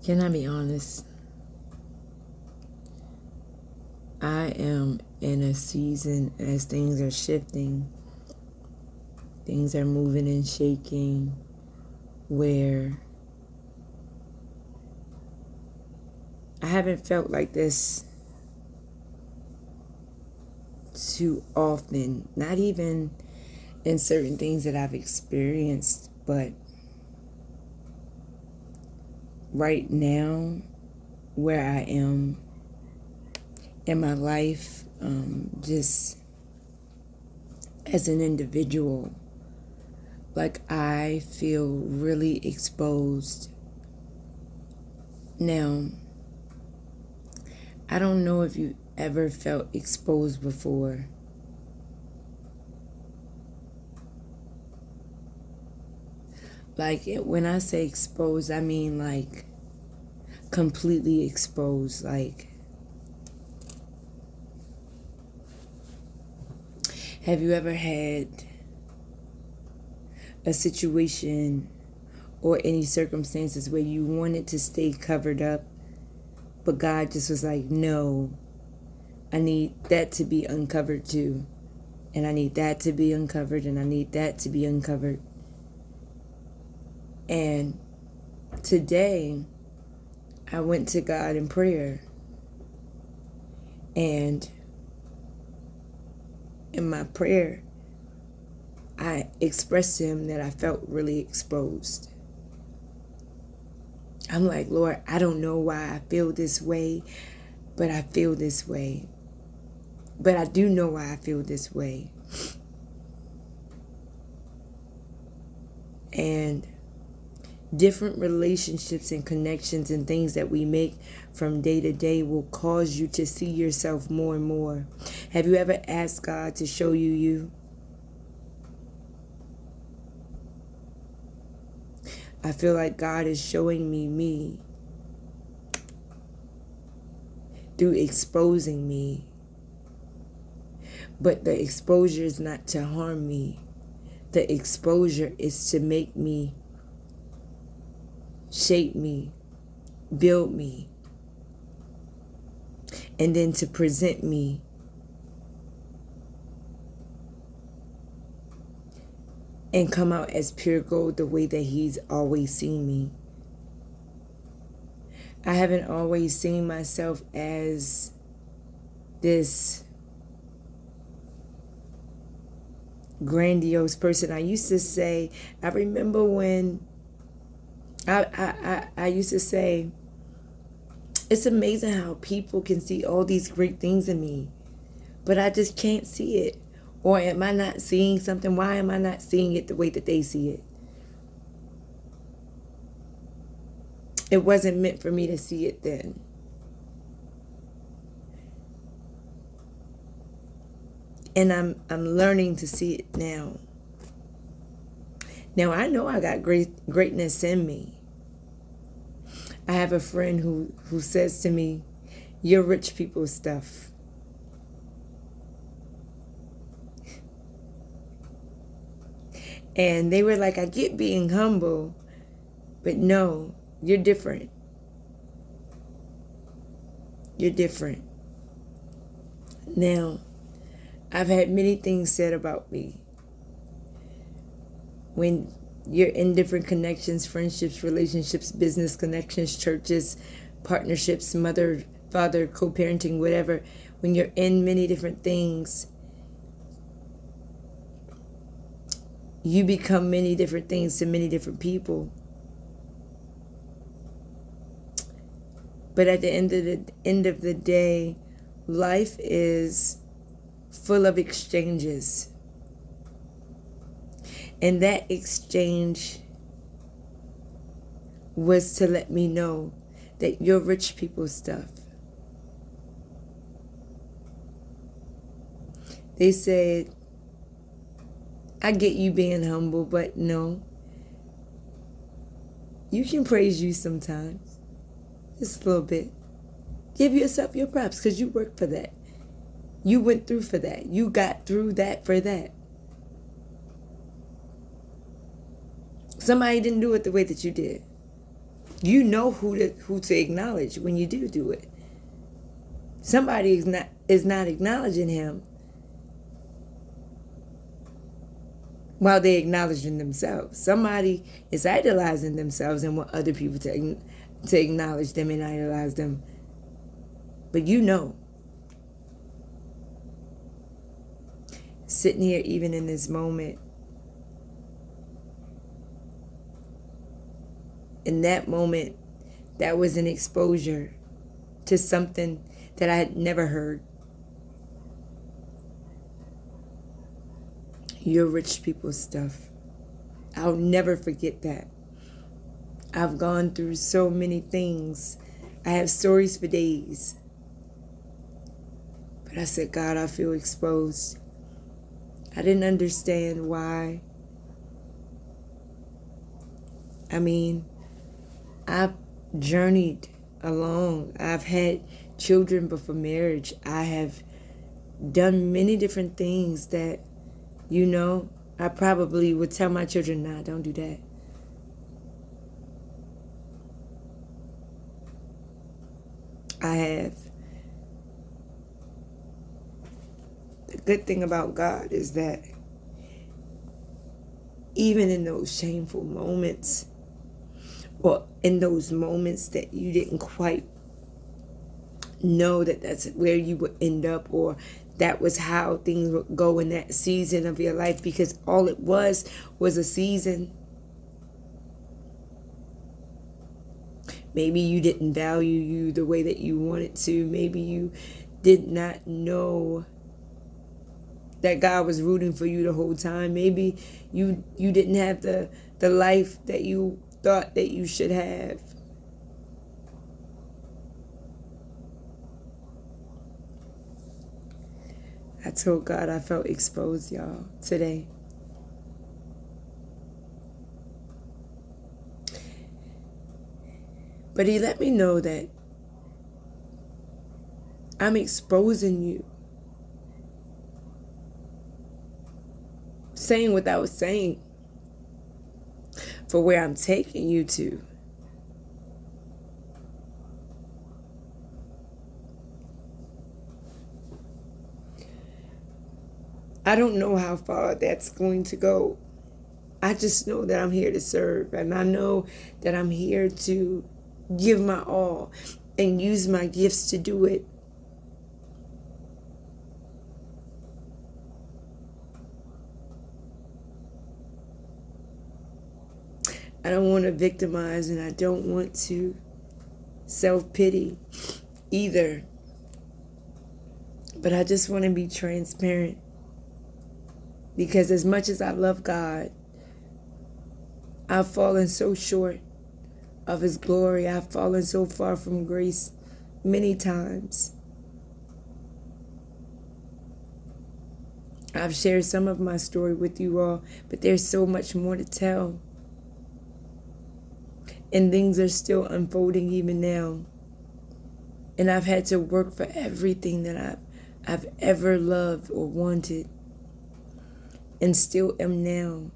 Can I be honest? I am in a season as things are shifting, things are moving and shaking, where I haven't felt like this too often, not even in certain things that I've experienced, but right now, where I am in my life, just as an individual, like I feel really exposed. Now, I don't know if you ever felt exposed before. Like, when I say exposed, I mean like completely exposed. Like, have you ever had a situation or any circumstances where you wanted to stay covered up, but God just was like, no, I need that to be uncovered too. And I need that to be uncovered, and I need that to be uncovered. And today, I went to God in prayer. And in my prayer, I expressed to him that I felt really exposed. I'm like, Lord, I don't know why I feel this way, but I feel this way. But I do know why I feel this way. And different relationships and connections and things that we make from day to day will cause you to see yourself more and more. Have you ever asked God to show you you? I feel like God is showing me through exposing me. But the exposure is not to harm me. The exposure is to make me, shape me, build me, and then to present me and come out as pure gold the way that he's always seen me. I haven't always seen myself as this grandiose person. I used to say, I remember when I used to say, it's amazing how people can see all these great things in me, but I just can't see it. Or am I not seeing something? Why am I not seeing it the way that they see it? It wasn't meant for me to see it then. And I'm learning to see it now. Now I know I got greatness in me. I have a friend who says to me, "You're rich people's stuff." And they were like, I get being humble, but no, you're different. You're different. Now, I've had many things said about me. When you're in different connections, friendships, relationships, business connections, churches, partnerships, mother, father, co-parenting, whatever, when you're in many different things, you become many different things to many different people. But at the end of the day, life is full of exchanges. And that exchange was to let me know that you're rich people's stuff. They said, I get you being humble, but no. You can praise you sometimes. Just a little bit. Give yourself your props because you worked for that. You went through for that. You got through that for that. Somebody didn't do it the way that you did. You know who to acknowledge when you do it. Somebody is not acknowledging him while they're acknowledging themselves. Somebody is idolizing themselves and want other people to acknowledge them and idolize them. But you know, sitting here even in this moment, in that moment, that was an exposure to something that I had never heard. Your rich people's stuff. I'll never forget that. I've gone through so many things. I have stories for days. But I said, God, I feel exposed. I didn't understand why. I mean, I've journeyed along. I've had children before marriage. I have done many different things that, you know, I probably would tell my children, nah, don't do that. I have. The good thing about God is that even in those shameful moments, or in those moments that you didn't quite know that that's where you would end up, or that was how things would go in that season of your life, because all it was a season. Maybe you didn't value you the way that you wanted to. Maybe you did not know that God was rooting for you the whole time. Maybe you didn't have the life that you thought that you should have. I told God I felt exposed, y'all, today. But he let me know that I'm exposing you. Saying what I was saying for where I'm taking you to. I don't know how far that's going to go. I just know that I'm here to serve, and I know that I'm here to give my all and use my gifts to do it. I don't want to victimize, and I don't want to self-pity either. But I just want to be transparent. Because as much as I love God, I've fallen so short of his glory. I've fallen so far from grace many times. I've shared some of my story with you all, but there's so much more to tell. And things are still unfolding even now. And I've had to work for everything that I've ever loved or wanted. And still am now.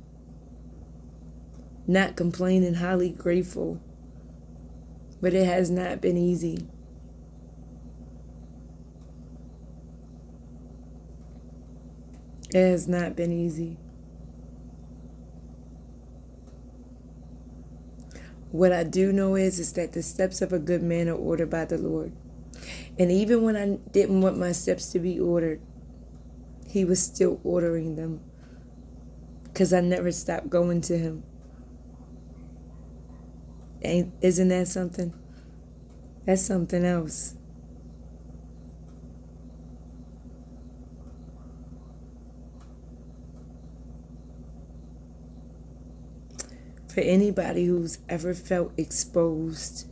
Not complaining, highly grateful. But it has not been easy. It has not been easy. What I do know is that the steps of a good man are ordered by the Lord. And even when I didn't want my steps to be ordered, he was still ordering them. Because I never stopped going to him. Isn't that something? That's something else. For anybody who's ever felt exposed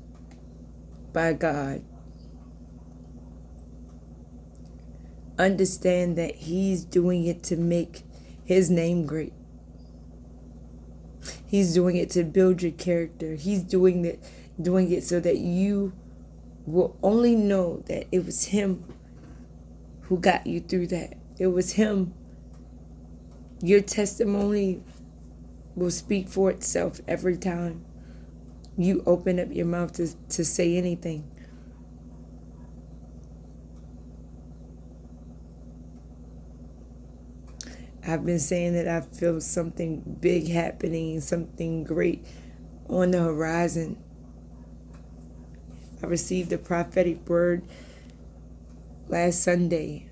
by God, understand that he's doing it to make his name great. He's doing it to build your character. He's doing it so that you will only know that it was him who got you through that. It was him. Your testimony will speak for itself every time. You open up your mouth to say anything. I've been saying that I feel something big happening, something great on the horizon. I received a prophetic word last Sunday.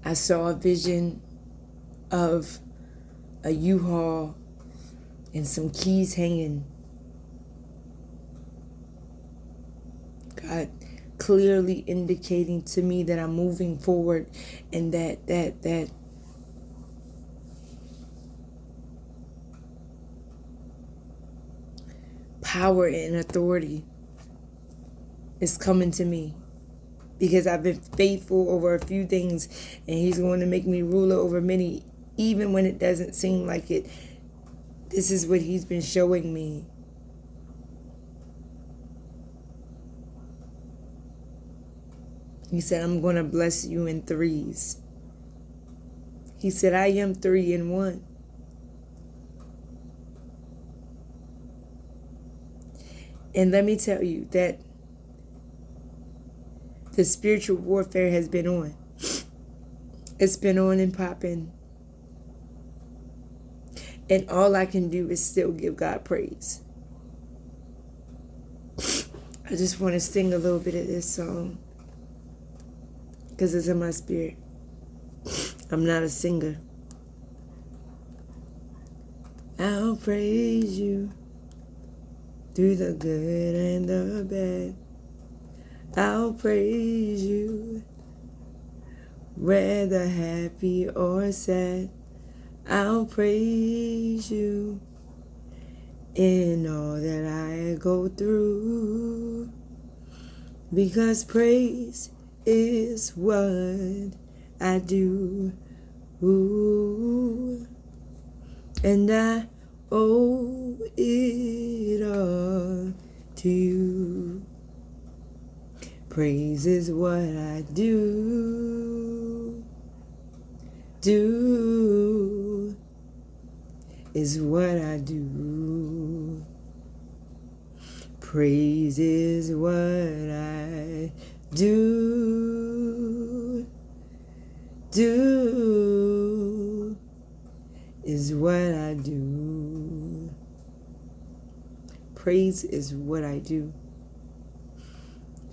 I saw a vision of a U-Haul and some keys hanging. God clearly indicating to me that I'm moving forward, and that power and authority is coming to me, because I've been faithful over a few things, and he's going to make me ruler over many, even when it doesn't seem like it. This is what he's been showing me. He said, I'm going to bless you in threes. He said, I am 3 in 1. And let me tell you that the spiritual warfare has been on. It's been on and popping. And all I can do is still give God praise. I just want to sing a little bit of this song, because it's in my spirit. I'm not a singer. I'll praise you through the good and the bad. I'll praise you, whether happy or sad. I'll praise you in all that I go through, because praise is what I do. Ooh. And I owe it all to you. Praise is what I do. Do is what I do. Praise is what I do. Do is what I do. Praise is what I do.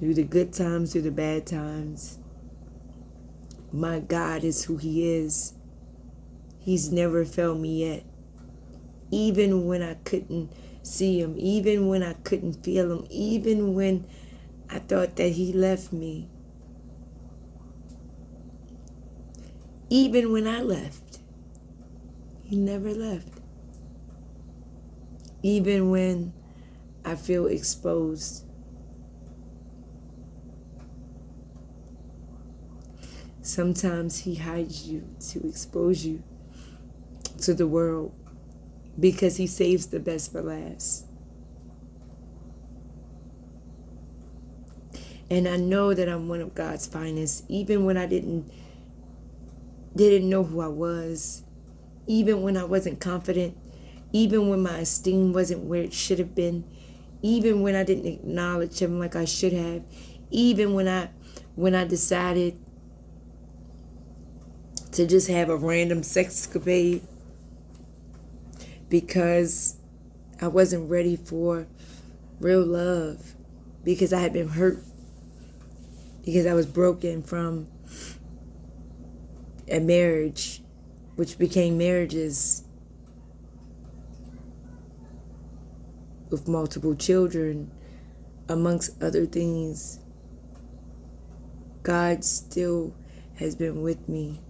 Through the good times, through the bad times. My God is who he is. He's never failed me yet. Even when I couldn't see him, even when I couldn't feel him, even when I thought that he left me. Even when I left, he never left. Even when I feel exposed, sometimes he hides you to expose you to the world, because he saves the best for last. And I know that I'm one of God's finest, even when I didn't know who I was, even when I wasn't confident, even when my esteem wasn't where it should have been, even when I didn't acknowledge him like I should have, even when I decided to just have a random sexcapade because I wasn't ready for real love, because I had been hurt, because I was broken from a marriage, which became marriages with multiple children, amongst other things. God still has been with me,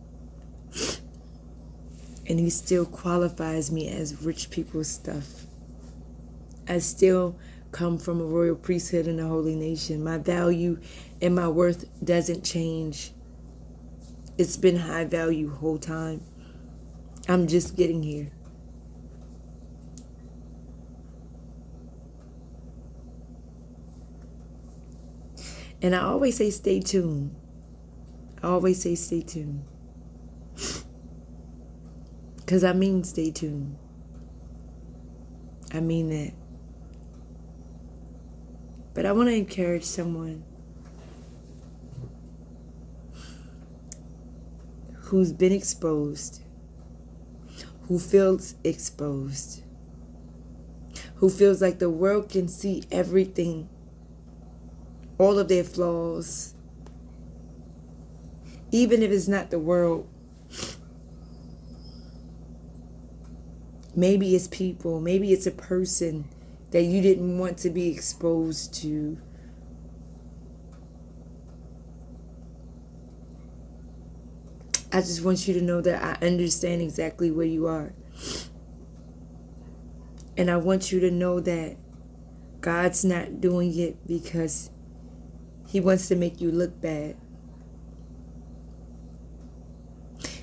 and he still qualifies me as rich people's stuff. I still come from a royal priesthood and a holy nation. My value and my worth doesn't change. It's been high value whole time. I'm just getting here. And I always say stay tuned. I always say stay tuned. Because I mean stay tuned. I mean that. But I want to encourage someone who's been exposed, who feels exposed, who feels like the world can see everything, all of their flaws. Even if it's not the world, maybe it's people, maybe it's a person that you didn't want to be exposed to. I just want you to know that I understand exactly where you are. And I want you to know that God's not doing it because He wants to make you look bad.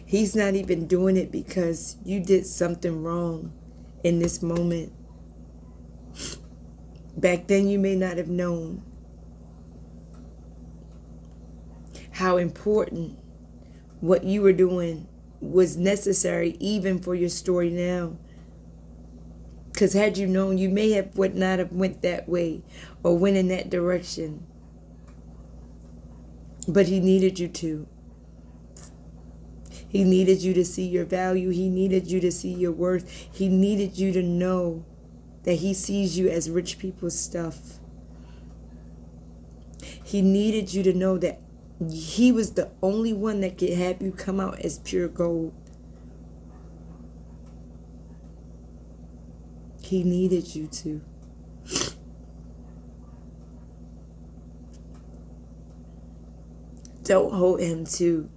He's not even doing it because you did something wrong in this moment. Back then you may not have known how important what you were doing was necessary even for your story now. Because had you known, you may have would not have went that way or went in that direction. But He needed you to. He needed you to see your value. He needed you to see your worth. He needed you to know that He sees you as rich people's stuff. He needed you to know that He was the only one that could have you come out as pure gold. He needed you to. Don't hold Him to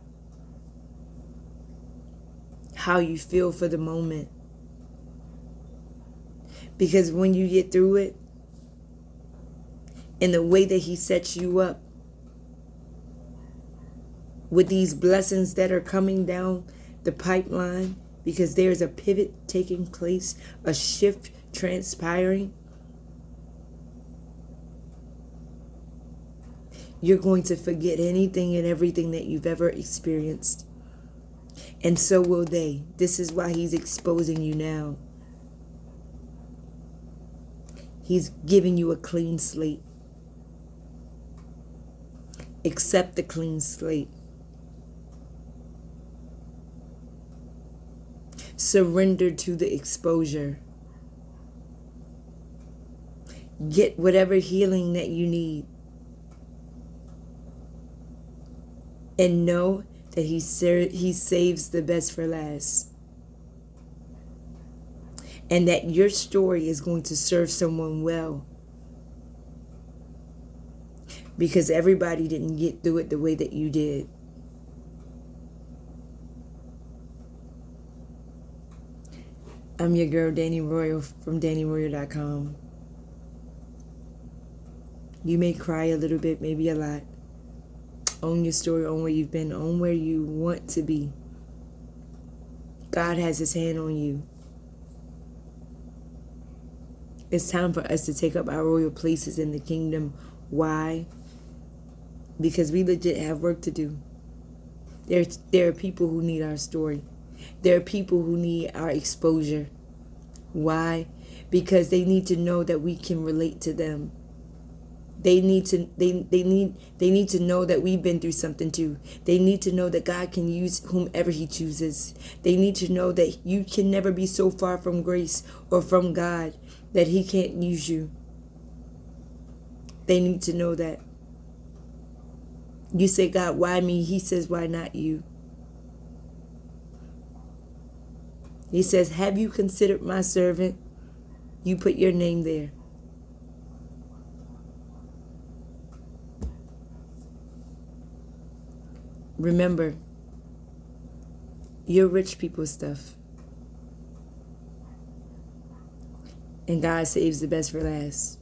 how you feel for the moment. Because when you get through it, in the way that He sets you up, with these blessings that are coming down the pipeline, because there's a pivot taking place, a shift transpiring, you're going to forget anything and everything that you've ever experienced. And so will they. This is why He's exposing you now. He's giving you a clean slate. Accept the clean slate. Surrender to the exposure. Get whatever healing that you need. And know that He saves the best for last. And that your story is going to serve someone well. Because everybody didn't get through it the way that you did. I'm your girl, Danny Royal, from DannyRoyal.com. You may cry a little bit, maybe a lot. Own your story, own where you've been, own where you want to be. God has His hand on you. It's time for us to take up our royal places in the kingdom. Why? Because we legit have work to do. There are people who need our story. There are people who need our exposure. Why? Because they need to know that we can relate to them. They need to know that we've been through something too. They need to know that God can use whomever He chooses. They need to know that you can never be so far from grace or from God that He can't use you. They need to know that. You say, God, why me? He says, why not you? He says, have you considered my servant? You put your name there. Remember, you're rich people's stuff. And God saves the best for last.